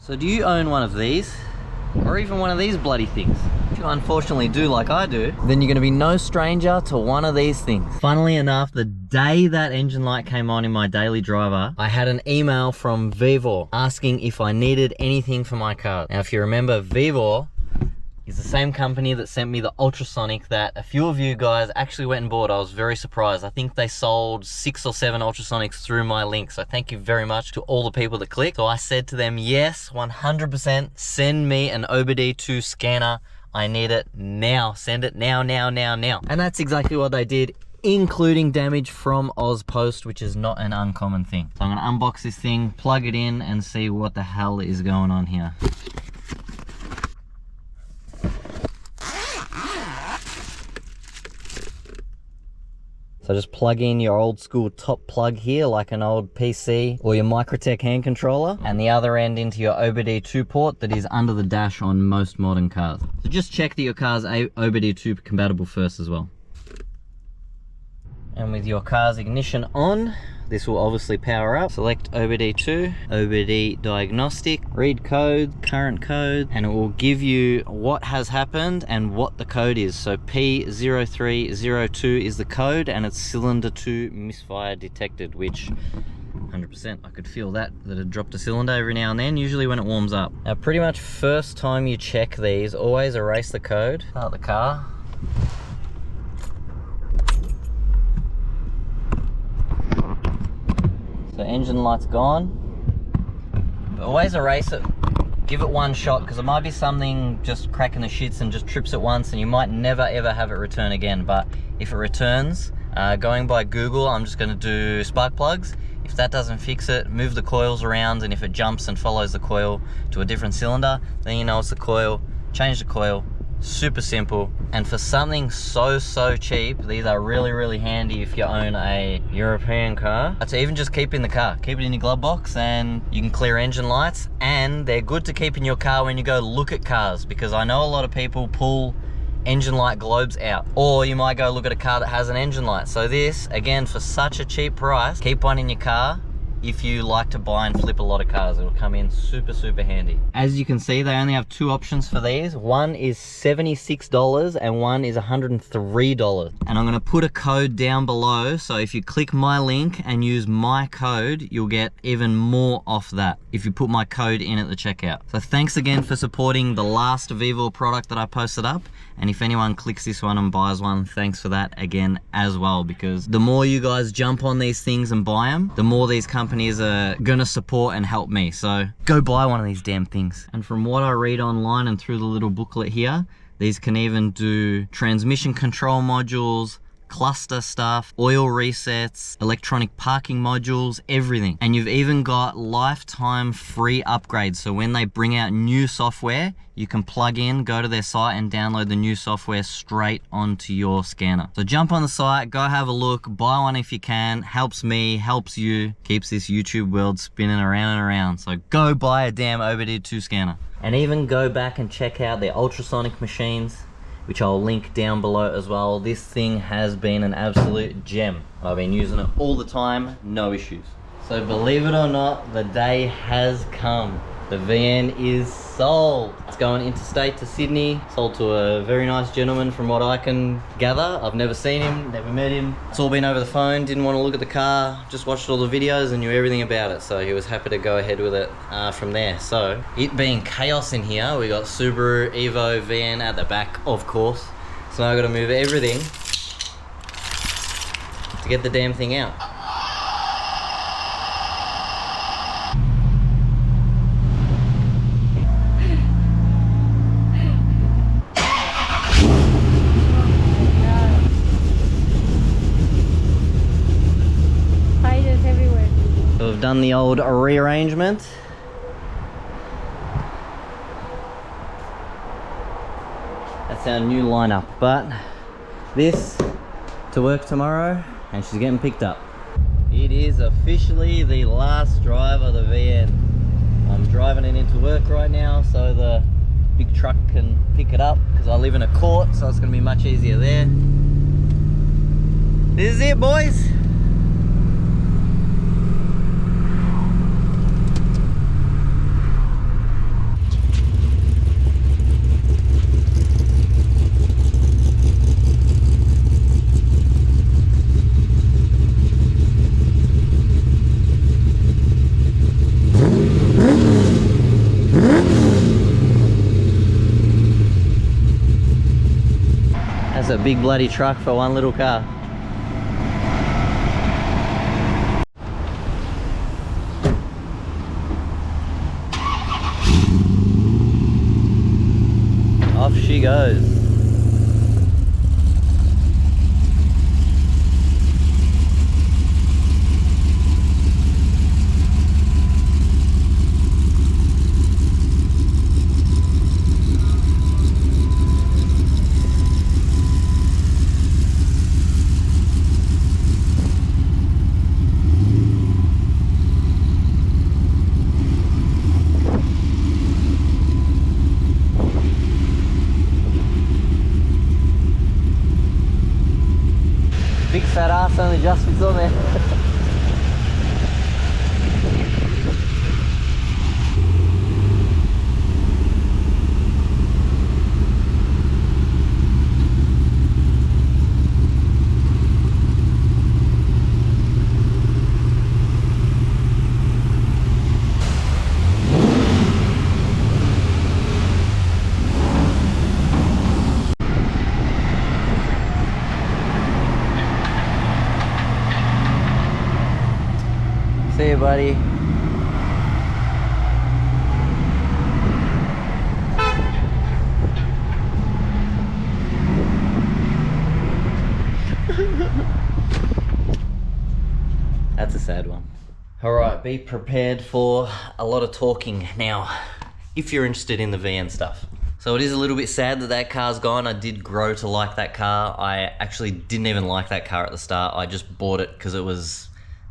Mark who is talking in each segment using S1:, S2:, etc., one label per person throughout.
S1: So do you own one of these? Or even one of these bloody things? If you unfortunately do like I do, then you're gonna be no stranger to one of these things. Funnily enough, the day that engine light came on in my daily driver, I had an email from Vevor asking if I needed anything for my car. Now, if you remember, Vevor is the same company that sent me the ultrasonic that a few of you guys actually went and bought. I was very surprised. I think they sold 6 or 7 ultrasonics through my link. So thank you very much to all the people that clicked. So I said to them, yes, 100%, send me an OBD2 scanner. I need it now. Send it now, now, now, now. And that's exactly what they did, including damage from Ozpost, which is not an uncommon thing. So I'm gonna unbox this thing, plug it in, and see what the hell is going on here. So just plug in your old school top plug here, like an old PC or your Microtech hand controller, and the other end into your OBD2 port that is under the dash on most modern cars. So just check that your car's OBD2 compatible first as well. And with your car's ignition on, this will obviously power up. Select OBD2, OBD Diagnostic, read code, current code, and it will give you what has happened and what the code is. So P0302 is the code, and it's cylinder 2 misfire detected, which 100%, I could feel that it dropped a cylinder every now and then, usually when it warms up. Now, pretty much first time you check these, always erase the code, start the car. So engine light's gone. But always erase it. Give it one shot, because it might be something just cracking the shits and just trips it once, and you might never ever have it return again. But if it returns, going by Google, I'm just going to do spark plugs. If that doesn't fix it, move the coils around, and if it jumps and follows the coil to a different cylinder, then you know it's the coil. Change the coil. Super simple, and for something so cheap, these are really handy if you own a European car. To even just keep in the car, keep it in your glove box, and you can clear engine lights. And they're good to keep in your car when you go look at cars, because I know a lot of people pull engine light globes out, or you might go look at a car that has an engine light. So this, again, for such a cheap price, keep one in your car. If you like to buy and flip a lot of cars, it'll come in super handy. As you can see, they only have 2 options for these. One is $76 and one is $103. And I'm gonna put a code down below, so if you click my link and use my code, you'll get even more off that if you put my code in at the checkout. So thanks again for supporting the last Vevor product that I posted up. And if anyone clicks this one and buys one, thanks for that again as well, because the more you guys jump on these things and buy them, the more these companies are gonna support and help me. So go buy one of these damn things. And from what I read online and through the little booklet here, these can even do transmission control modules, cluster stuff, oil resets, electronic parking modules, everything. And you've even got lifetime free upgrades. So when they bring out new software, you can plug in, go to their site and download the new software straight onto your scanner. So jump on the site, go have a look, buy one if you can. Helps me, helps you, keeps this YouTube world spinning around and around. So go buy a damn OBD2 scanner. And even go back and check out their ultrasonic machines, which I'll link down below as well. This thing has been an absolute gem. I've been using it all the time, no issues. So believe it or not, the day has come. The VN is sold. It's going interstate to Sydney, sold to a very nice gentleman from what I can gather. I've never seen him, never met him. It's all been over the phone, didn't want to look at the car, just watched all the videos and knew everything about it. So he was happy to go ahead with it from there. So it being chaos in here, we got Subaru Evo VN at the back, of course. So now I've got to move everything to get the damn thing out. We've done the old rearrangement. That's our new lineup, but this to work tomorrow, and she's getting picked up. It is officially the last drive of the VN. I'm driving it into work right now so the big truck can pick it up, because I live in a court, so it's going to be much easier there. This is it, boys. a big bloody truck for one little car. Off she goes. Big fat ass only just fits on there. See you, buddy. That's a sad one. All right, be prepared for a lot of talking now, if you're interested in the VN stuff. So it is a little bit sad that that car's gone. I did grow to like that car. I actually didn't even like that car at the start. I just bought it because it was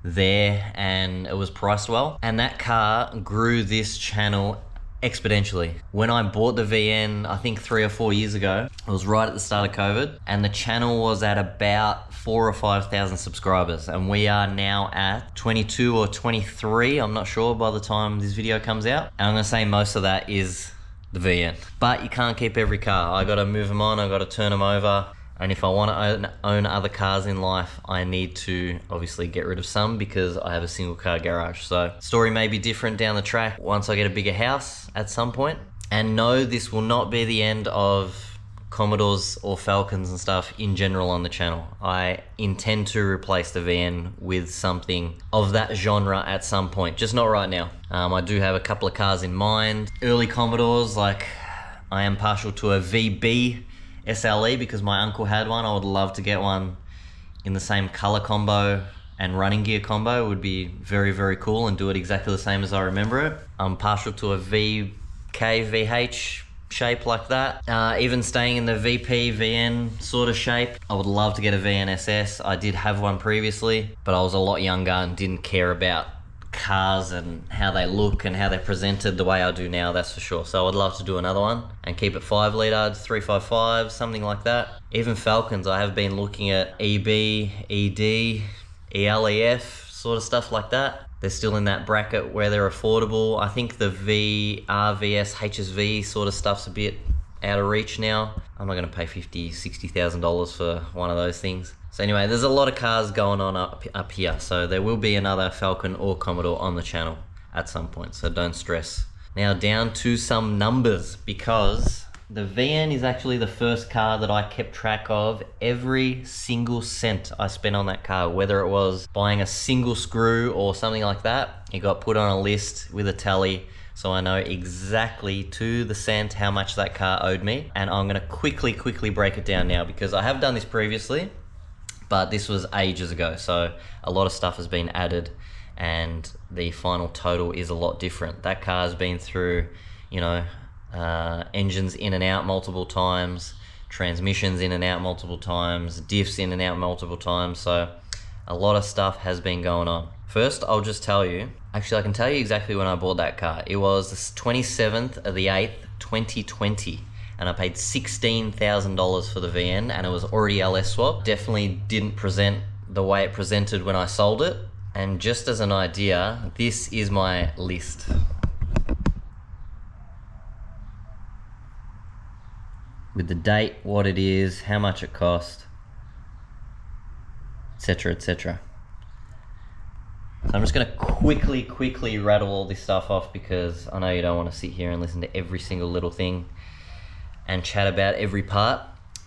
S1: there and it was priced well. And that car grew this channel exponentially. When I bought the VN, I think 3 or 4 years ago, it was right at the start of COVID, and the channel was at about 4,000 or 5,000 subscribers, and we are now at 22 or 23, I'm not sure by the time this video comes out. And I'm gonna say most of that is the VN. But you can't keep every car. I gotta move them on, I gotta turn them over. And if I want to own other cars in life, I need to obviously get rid of some because I have a single car garage. So story may be different down the track once I get a bigger house at some point. And no, this will not be the end of Commodores or Falcons and stuff in general on the channel. I intend to replace the VN with something of that genre at some point, just not right now. I do have a couple of cars in mind. Early Commodores, like I am partial to a VB SLE because my uncle had one. I would love to get one in the same color combo and running gear combo. It would be very, very cool and do it exactly the same as I remember it. I'm partial to a VK, VH shape like that. Even staying in the VP, VN sort of shape. I would love to get a VN SS. I did have one previously, but I was a lot younger and didn't care about cars and how they look and how they're presented the way I do now, that's for sure. So I'd love to do another one and keep it 5 litre, 355, something like that. Even Falcons, I have been looking at EB, ED, ELEF, sort of stuff like that. They're still in that bracket where they're affordable. I think the VRVS, HSV sort of stuff's a bit out of reach now. I'm not gonna pay $50,000, $60,000 for one of those things. So anyway, there's a lot of cars going on up here. So there will be another Falcon or Commodore on the channel at some point, so don't stress. Now down to some numbers, because the VN is actually the first car that I kept track of every single cent I spent on that car, whether it was buying a single screw or something like that. It got put on a list with a tally, so I know exactly to the cent how much that car owed me. And I'm gonna quickly break it down now, because I have done this previously, but this was ages ago, so a lot of stuff has been added and the final total is a lot different. That car's been through, you know, engines in and out multiple times, transmissions in and out multiple times, diffs in and out multiple times, so a lot of stuff has been going on. First, I'll just tell you, actually I can tell you exactly when I bought that car. It was the 27th of the 8th, 2020. And I paid $16,000 for the VN, and it was already LS swap. Definitely didn't present the way it presented when I sold it. And just as an idea, this is my list. With the date, what it is, how much it cost, etc, etc. So I'm just gonna quickly rattle all this stuff off, because I know you don't want to sit here and listen to every single little thing and chat about every part,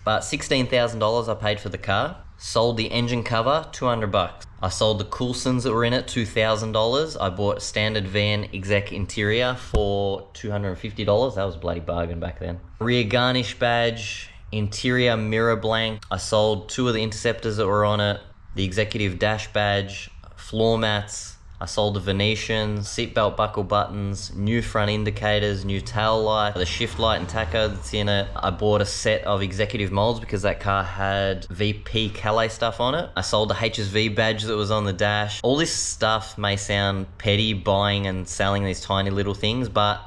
S1: But $16,000 I paid for the car. Sold the engine cover, $200. I sold the Coulsons that were in it, $2,000. I bought a standard van exec interior for $250. That was a bloody bargain back then. Rear garnish badge, interior mirror blank. I sold 2 of the Interceptors that were on it, the executive dash badge, floor mats. I sold the Venetian, seatbelt buckle buttons, new front indicators, new tail light, the shift light and tacho that's in it. I bought a set of executive molds because that car had VP Calais stuff on it. I sold the HSV badge that was on the dash. All this stuff may sound petty, buying and selling these tiny little things, but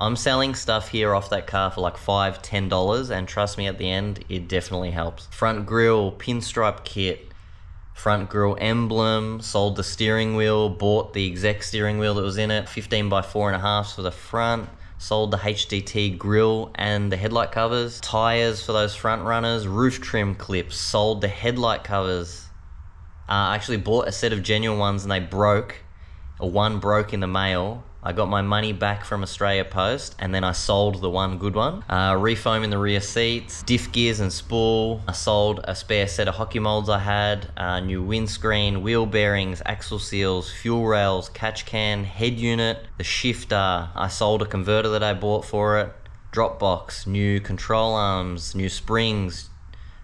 S1: I'm selling stuff here off that car for like $5, $10, and trust me, at the end, it definitely helps. Front grille, pinstripe kit, front grille emblem, sold the steering wheel, bought the exec steering wheel that was in it, 15 by 4.5 for the front, sold the HDT grille and the headlight covers, tires for those front runners, roof trim clips, sold the headlight covers. I actually bought a set of genuine ones and they broke, or one broke in the mail. I got my money back from Australia Post and then I sold the one good one. Refoam in the rear seats, diff gears and spool. I sold a spare set of hockey molds I had, new windscreen, wheel bearings, axle seals, fuel rails, catch can, head unit, the shifter. I sold a converter that I bought for it, drop box, new control arms, new springs,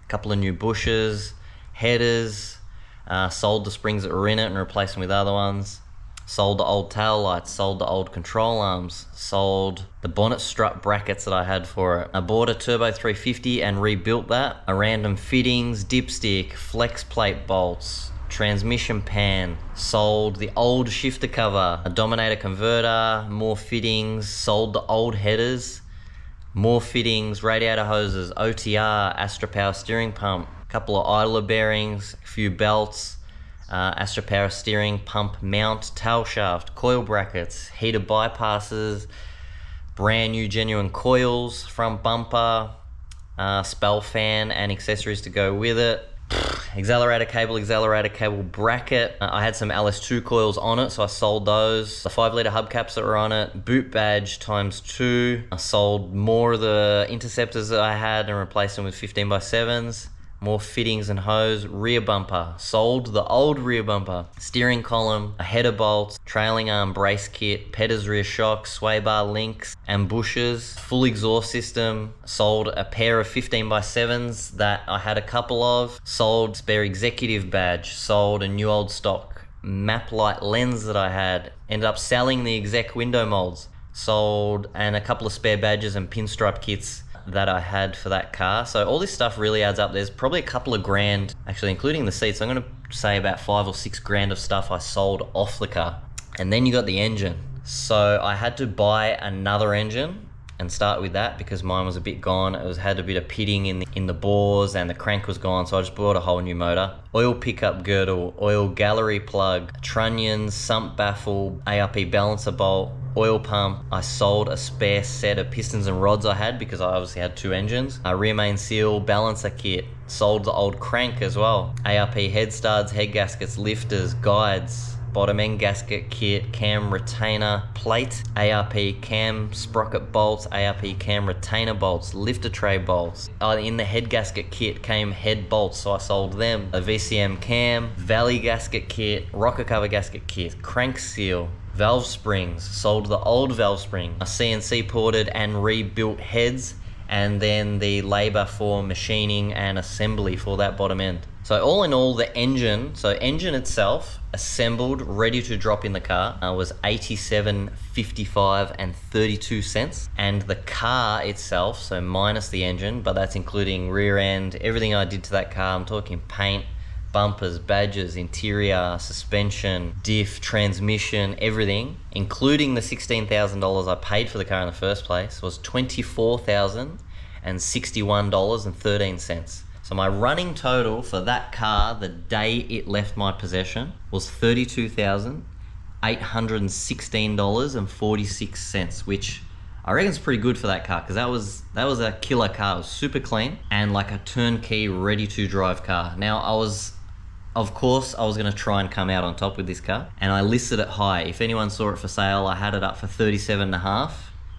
S1: a couple of new bushes, headers. Sold the springs that were in it and replaced them with other ones. Sold the old tail lights, sold the old control arms, sold the bonnet strut brackets that I had for it. I bought a Turbo 350 and rebuilt that. A random fittings, dipstick, flex plate bolts, transmission pan, sold the old shifter cover, a Dominator converter, more fittings, sold the old headers, more fittings, radiator hoses, OTR, Astra Power steering pump, a couple of idler bearings, a few belts, Astra Power steering pump mount, tail shaft, coil brackets, heater bypasses, brand new genuine coils, front bumper, spell fan and accessories to go with it, accelerator cable bracket. I had some LS2 coils on it, so I sold those. The 5-litre hubcaps that were on it, boot badge ×2. I sold more of the Interceptors that I had and replaced them with 15 by 7s. More fittings and hose, rear bumper, sold the old rear bumper, steering column, a header bolt, trailing arm brace kit, Petter's rear shocks, sway bar links and bushes, full exhaust system, sold a pair of 15 by 7s that I had a couple of, sold spare executive badge, sold a new old stock map light lens that I had, ended up selling the exec window molds, sold, and a couple of spare badges and pinstripe kits that I had for that car. So all this stuff really adds up. There's probably a couple of grand, actually including the seats. I'm gonna say about 5 or 6 grand of stuff I sold off the car. And then you got the engine. So I had to buy another engine and start with that because mine was a bit gone. It had a bit of pitting in the bores and the crank was gone, so I just bought a whole new motor. Oil pickup girdle, oil gallery plug, trunnions, sump baffle, ARP balancer bolt, oil pump. I sold a spare set of pistons and rods I had because I obviously had 2 engines. A rear main seal, balancer kit. Sold the old crank as well. ARP head studs, head gaskets, lifters, guides, bottom end gasket kit, cam retainer plate, ARP cam sprocket bolts, ARP cam retainer bolts, lifter tray bolts. In the head gasket kit came head bolts, so I sold them. A VCM cam, valley gasket kit, rocker cover gasket kit, crank seal, valve springs, sold the old valve spring. I CNC ported and rebuilt heads, and then the labor for machining and assembly for that bottom end. So all in all, the engine itself, assembled, ready to drop in the car, was $87.55 and 32 cents. And the car itself, so minus the engine, but that's including rear end, everything I did to that car, I'm talking paint, bumpers, badges, interior, suspension, diff, transmission, everything, including the $16,000 I paid for the car in the first place, was $24,061.13. So my running total for that car the day it left my possession was $32,816.46, which I reckon is pretty good for that car because that was a killer car. It was super clean and like a turnkey, ready to drive car. Now of course, I was going to try and come out on top with this car, and I listed it high. If anyone saw it for sale, I had it up for $37.5,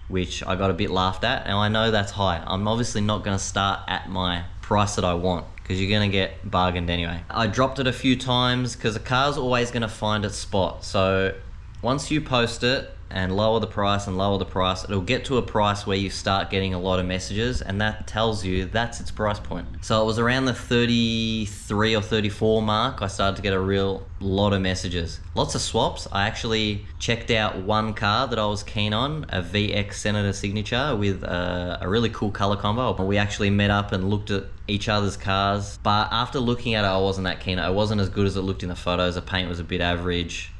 S1: which I got a bit laughed at, and I know that's high. I'm obviously not going to start at my price that I want, because you're gonna get bargained anyway. I dropped it a few times because the car's always gonna find its spot. So once you post it and lower the price and lower the price, it'll get to a price where you start getting a lot of messages, and that tells you that's its price point. So it was around the 33 or 34 mark, I started to get a real lot of messages. Lots of swaps. I actually checked out one car that I was keen on, a VX Senator Signature with a really cool color combo. We actually met up and looked at each other's cars, but after looking at it, I wasn't that keen. It wasn't as good as it looked in the photos. The paint was a bit average,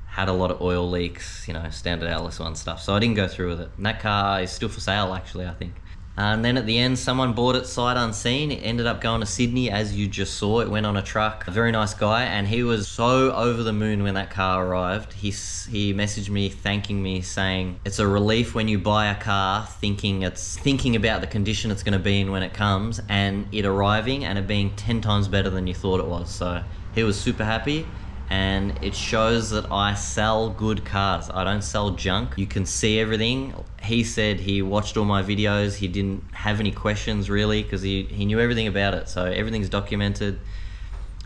S1: had a lot of oil leaks, you know, standard LS1 stuff. So I didn't go through with it. And that car is still for sale, actually, I think. And then at the end, someone bought it sight unseen. It ended up going to Sydney, as you just saw. It went on a truck. A very nice guy, and he was so over the moon when that car arrived. He messaged me thanking me, saying it's a relief when you buy a car thinking about the condition it's going to be in when it comes, and it arriving and it being 10 times better than you thought it was. So he was super happy. And it shows that I sell good cars. I don't sell junk. You can see everything. He said he watched all my videos. He didn't have any questions really, because he knew everything about it. So everything's documented.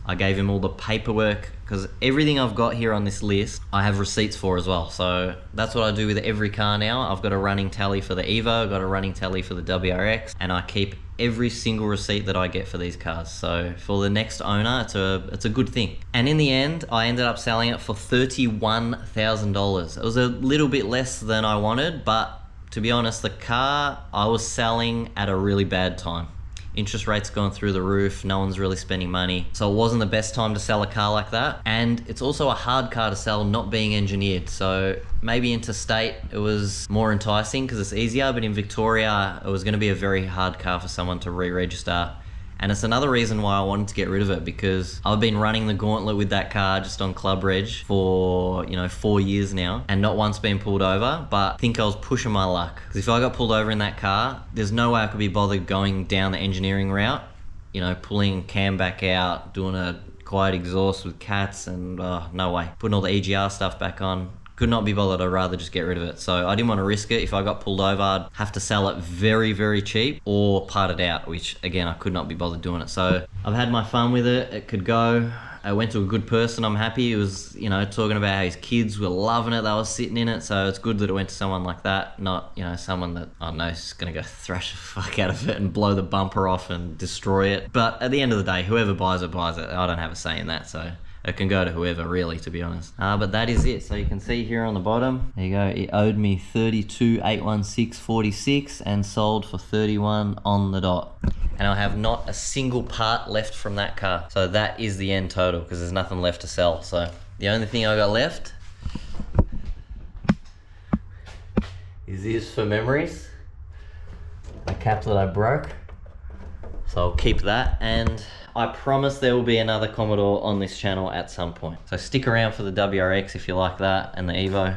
S1: I gave him all the paperwork, because everything I've got here on this list, I have receipts for as well. So that's what I do with every car now. I've got a running tally for the Evo, I've got a running tally for the WRX, and I keep every single receipt that I get for these cars. So for the next owner, it's a good thing. And in the end, I ended up selling it for $31,000. It was a little bit less than I wanted, but to be honest, the car I was selling at a really bad time. Interest rates going through the roof, no one's really spending money. So it wasn't the best time to sell a car like that. And it's also a hard car to sell, not being engineered. So maybe interstate, it was more enticing because it's easier, but in Victoria, it was gonna be a very hard car for someone to re-register. And it's another reason why I wanted to get rid of it, because I've been running the gauntlet with that car just on Club Reg for, 4 years now, and not once been pulled over, but I think I was pushing my luck. Because if I got pulled over in that car, there's no way I could be bothered going down the engineering route, pulling cam back out, doing a quiet exhaust with cats, and no way. Putting all the EGR stuff back on. Could not be bothered. I'd rather just get rid of it. So I didn't want to risk it. If I got pulled over, I'd have to sell it very, very cheap or part it out, which again, I could not be bothered doing it. So I've had my fun with it. It could go. I went to a good person. I'm happy. He was, talking about how his kids were loving it. They were sitting in it. So it's good that it went to someone like that, not, someone that, I don't know, is going to go thrash the fuck out of it and blow the bumper off and destroy it. But at the end of the day, whoever buys it, buys it. I don't have a say in that. So it can go to whoever, really, to be honest. But that is it. So you can see here on the bottom, there you go. It owed me $32,816.46 and sold for 31 on the dot. And I have not a single part left from that car. So that is the end total, because there's nothing left to sell. So the only thing I got left is this for memories. A cap that I broke. So I'll keep that, and I promise there will be another Commodore on this channel at some point. So stick around for the WRX if you like that, and the Evo.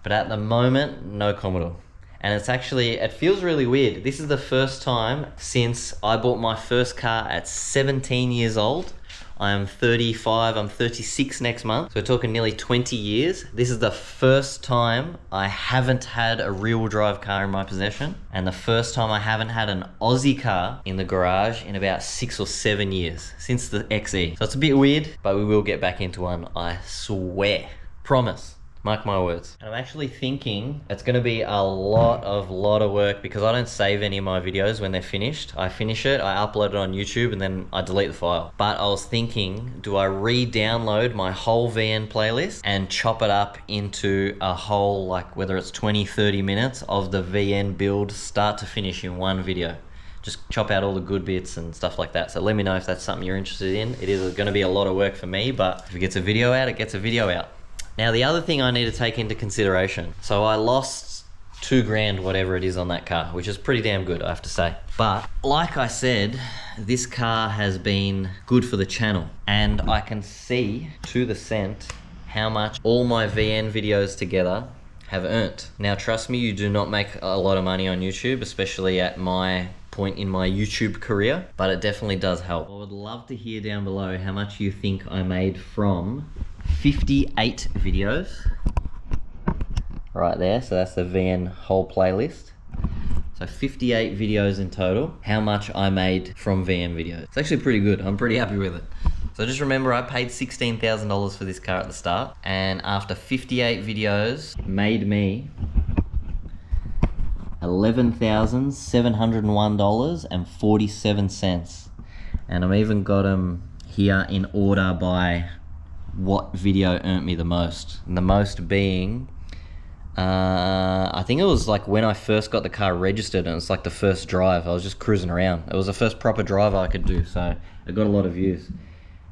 S1: But at the moment, no Commodore. And it feels really weird. This is the first time since I bought my first car at 17 years old. I am 35, I'm 36 next month. So we're talking nearly 20 years. This is the first time I haven't had a rear-wheel drive car in my possession, and the first time I haven't had an Aussie car in the garage in about 6 or 7 years, since the XE. So it's a bit weird, but we will get back into one, I swear. Promise. Mark my words. And I'm actually thinking it's gonna be a lot of work, because I don't save any of my videos when they're finished. I finish it, I upload it on YouTube, and then I delete the file. But I was thinking, do I re-download my whole VN playlist and chop it up into a whole, whether it's 20, 30 minutes of the VN build start to finish in one video? Just chop out all the good bits and stuff like that. So let me know if that's something you're interested in. It is gonna be a lot of work for me, but if it gets a video out, it gets a video out. Now, the other thing I need to take into consideration, so I lost $2,000, whatever it is, on that car, which is pretty damn good, I have to say. But like I said, this car has been good for the channel, and I can see to the cent how much all my VN videos together have earned. Now, trust me, you do not make a lot of money on YouTube, especially at my point in my YouTube career, but it definitely does help. I would love to hear down below how much you think I made from 58 videos right there. So that's the VN whole playlist. So So 58 videos in total, how much I made from VM videos. It's actually pretty good. I'm pretty happy with it. So just remember, I paid $16,000 for this car at the start, and after 58 videos, made me $11,701.47. And I've even got them here in order by what video earned me the most. And the most being, I think it was like when I first got the car registered, and it's like the first drive. I was just cruising around. It was the first proper drive I could do, so I got a lot of views.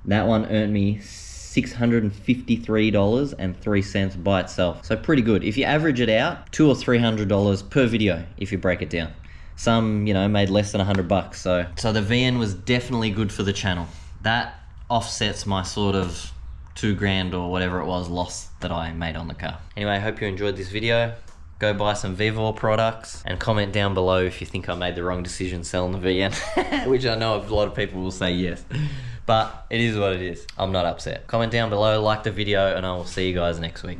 S1: That one earned me $653.03 by itself. So pretty good. If you average it out, $200 or $300 per video if you break it down. Some, you know, made less than $100. So the VN was definitely good for the channel. That offsets my sort of $2,000 or whatever it was loss that I made on the car. Anyway, I hope you enjoyed this video. Go buy some Vevor products and comment down below if you think I made the wrong decision selling the VN, which I know a lot of people will say yes. But it is what it is. I'm not upset. Comment down below, like the video, and I will see you guys next week.